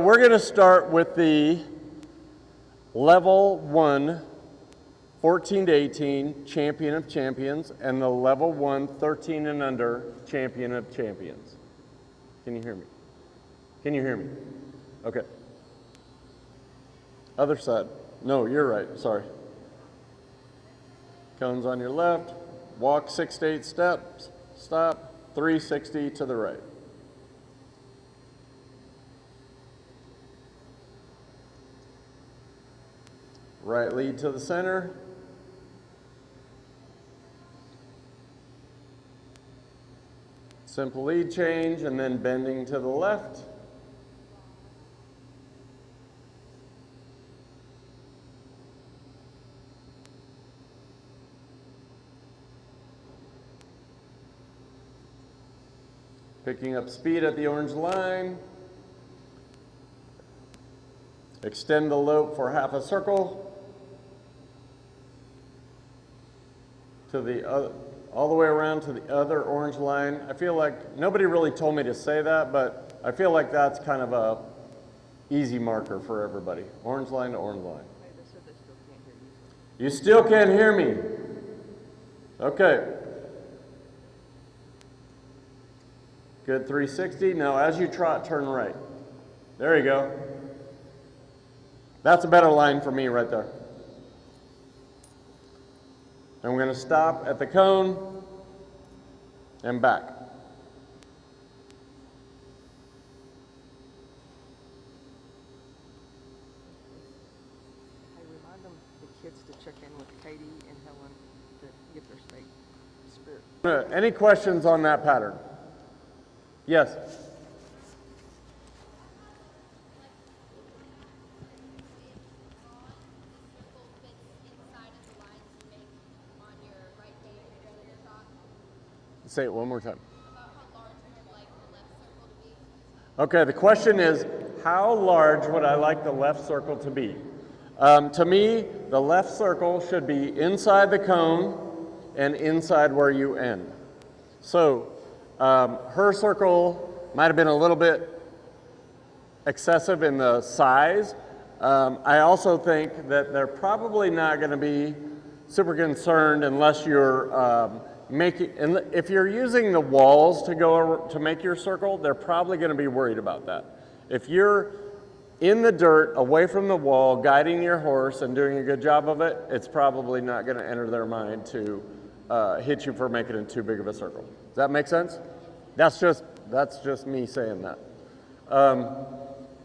we're going to start with the level 1 14 to 18 champion of champions and the level 1 13 and under champion of champions. Can you hear me? Can you hear me? Okay. Other side. No, you're right. Sorry. Cones on your left. Walk 6 to 8 steps. Stop. 360 to the right. Right lead to the center. Simple lead change and then bending to the left. Picking up speed at the orange line. Extend the lope for half a circle to the other, all the way around to the other orange line. I feel like nobody really told me to say that, but I feel like that's kind of a easy marker for everybody. Orange line to orange line. You still can't hear me? Okay. Good 360. Now as you trot, turn right. There you go. That's a better line for me right there. And we're going to stop at the cone and back. I remind them, the kids, to check in with Katie and Helen to get their spirit. Any questions on that pattern? Yes. Say it one more time. Okay, the question is, how large would I like the left circle to be? To me, the left circle should be inside the cone and inside where you end. So her circle might have been a little bit excessive in the size. I also think that they're probably not going to be super concerned unless you're if you're using the walls to make your circle, they're probably going to be worried about that. If you're in the dirt, away from the wall, guiding your horse and doing a good job of it, it's probably not going to enter their mind to hit you for making it too big of a circle. Does that make sense? That's just me saying that.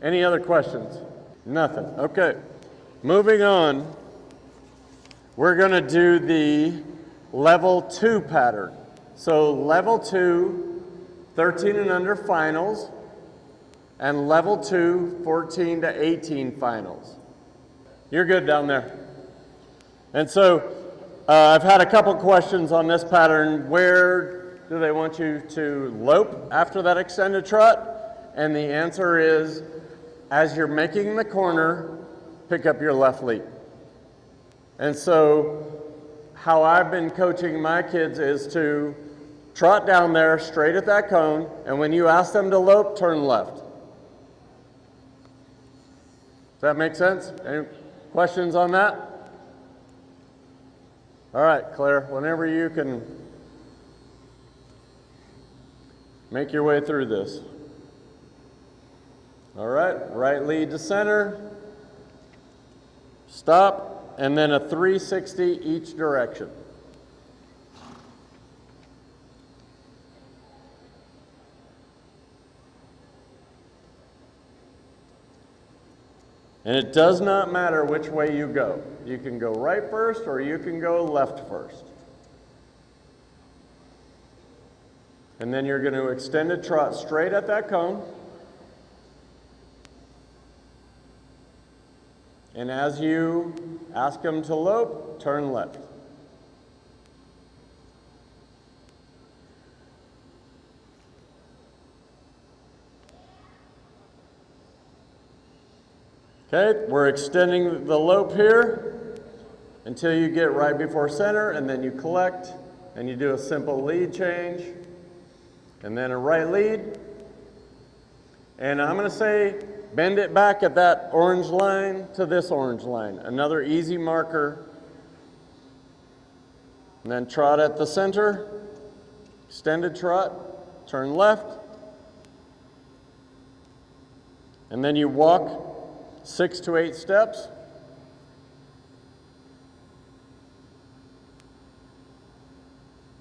Any other questions? Nothing. Okay. Moving on. We're going to do the level 2 pattern. So level 2, 13 and under finals, and level 2, 14 to 18 finals. You're good down there. And so I've had a couple questions on this pattern. Where do they want you to lope after that extended trot? And the answer is, as you're making the corner, pick up your left lead. And so how I've been coaching my kids is to trot down there straight at that cone, and when you ask them to lope, turn left. Does that make sense? Any questions on that? All right, Claire, whenever you can make your way through this. All right, right lead to center, stop, and then a 360 each direction. And it does not matter which way you go. You can go right first or you can go left first. And then you're going to extend a trot straight at that cone. And as you ask them to lope, turn left. Okay, we're extending the lope here until you get right before center, and then you collect, and you do a simple lead change, and then a right lead. And I'm going to say bend it back at that orange line to this orange line. Another easy marker. And then trot at the center, extended trot, turn left. And then you walk 6 to 8 steps.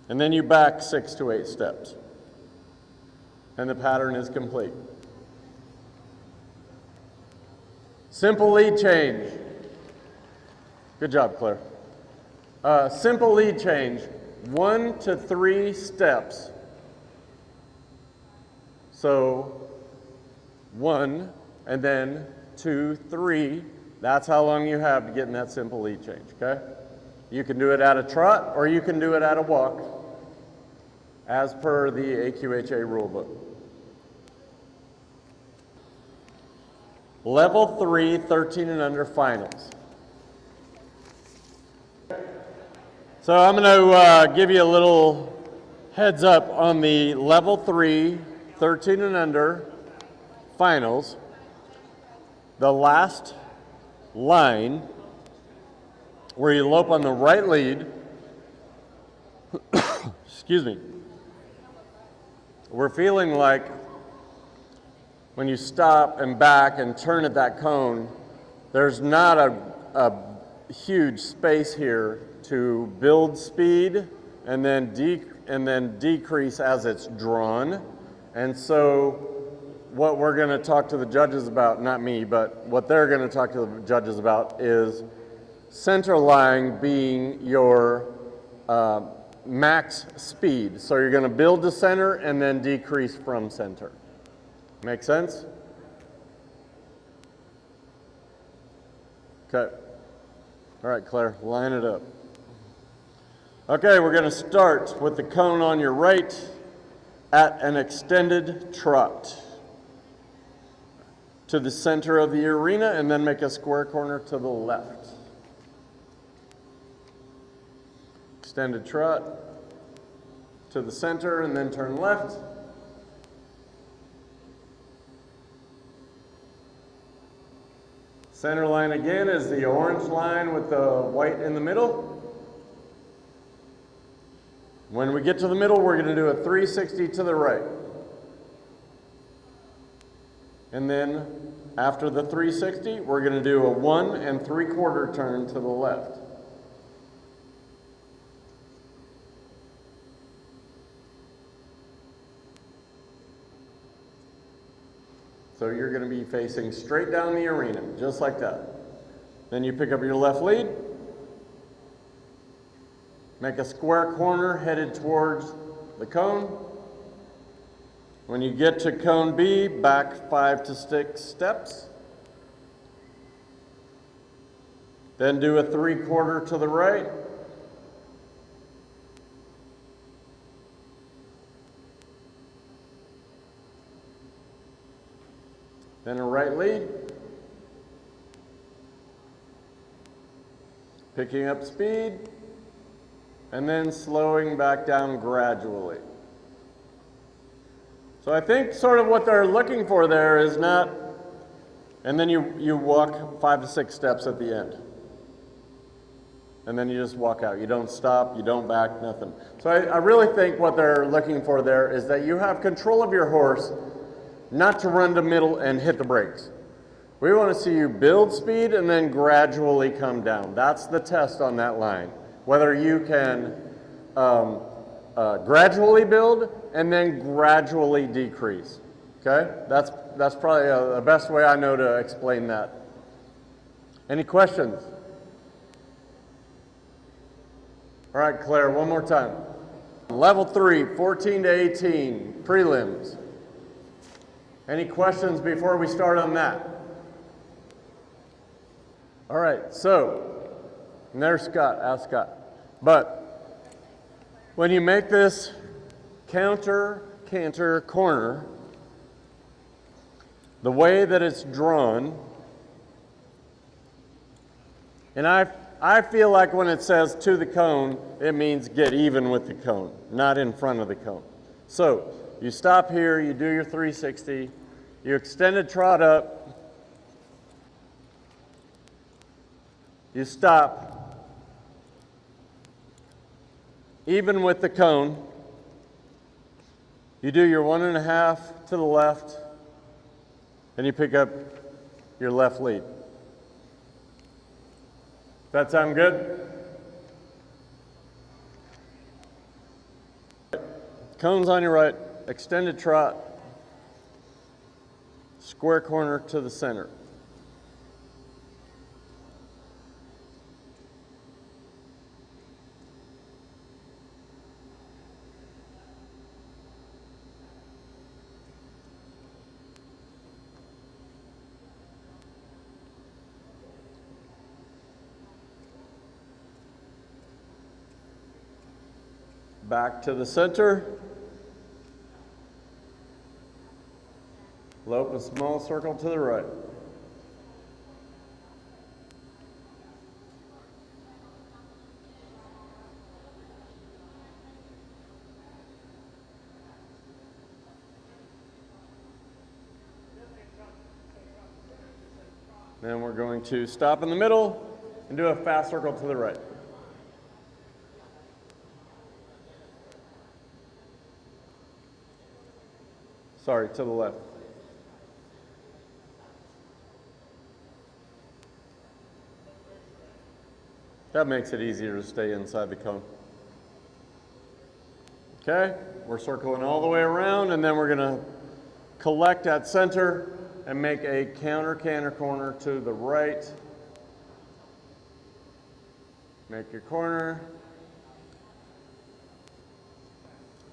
And then you back 6 to 8 steps. And the pattern is complete. Simple lead change. Good job, Claire. Simple lead change, 1 to 3 steps. So 1, and then 2, 3. That's how long you have to get in that simple lead change, okay? You can do it at a trot, or you can do it at a walk, as per the AQHA rulebook. Level 3, 13 and under finals. So I'm going to give you a little heads up on the level 3, 13 and under finals. The last line where you lope on the right lead, excuse me, we're feeling like when you stop and back and turn at that cone, there's not a huge space here to build speed and then decrease as it's drawn. And so what we're going to talk to the judges about, not me, but what they're going to talk to the judges about is center line being your max speed. So you're going to build to center and then decrease from center. Make sense? Okay. All right, Claire, line it up. Okay, we're going to start with the cone on your right at an extended trot to the center of the arena and then make a square corner to the left. Extended trot to the center and then turn left. Center line again is the orange line with the white in the middle. When we get to the middle, we're going to do a 360 to the right. And then after the 360, we're going to do a 1 3/4 turn to the left. So you're going to be facing straight down the arena, just like that. Then you pick up your left lead, make a square corner headed towards the cone. When you get to cone B, back 5 to 6 steps. Then do a 3/4 to the right. Then a right lead. Picking up speed. And then slowing back down gradually. So I think sort of what they're looking for there is not, and then you walk 5 to 6 steps at the end. And then you just walk out. You don't stop, you don't back, nothing. So I really think what they're looking for there is that you have control of your horse, not to run to middle and hit the brakes. We want to see you build speed and then gradually come down. That's the test on that line. Whether you can gradually build and then gradually decrease. Okay? That's probably the best way I know to explain that. Any questions? All right, Claire, one more time. Level 3, 14 to 18, prelims. Any questions before we start on that? All right, so, and there's Scott, ask Scott. But when you make this canter corner, the way that it's drawn, and I feel like when it says to the cone, it means get even with the cone, not in front of the cone. So you stop here, you do your 360, you extend a trot up, You stop, even with the cone. You do your 1.5 to the left, and you pick up your left lead. That sound good? Cones on your right, extended trot, square corner to the center. Back to the center. Lope a small circle to the right. Then we're going to stop in the middle and do a fast circle to the right. Sorry, to the left. That makes it easier to stay inside the cone. Okay, we're circling all the way around, and then we're going to collect at center and make a counter corner to the right. Make your corner.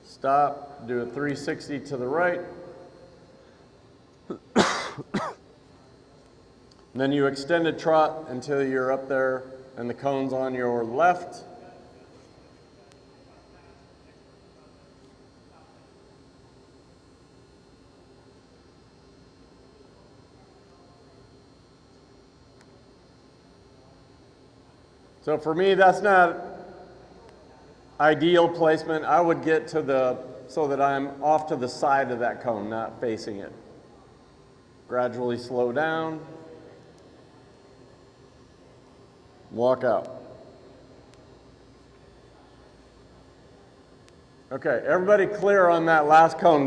Stop, do a 360 to the right. And then you extend a trot until you're up there and the cone's on your left. So for me, that's not ideal placement. I would get to so that I'm off to the side of that cone, not facing it. Gradually slow down. Walk out. Okay, everybody clear on that last cone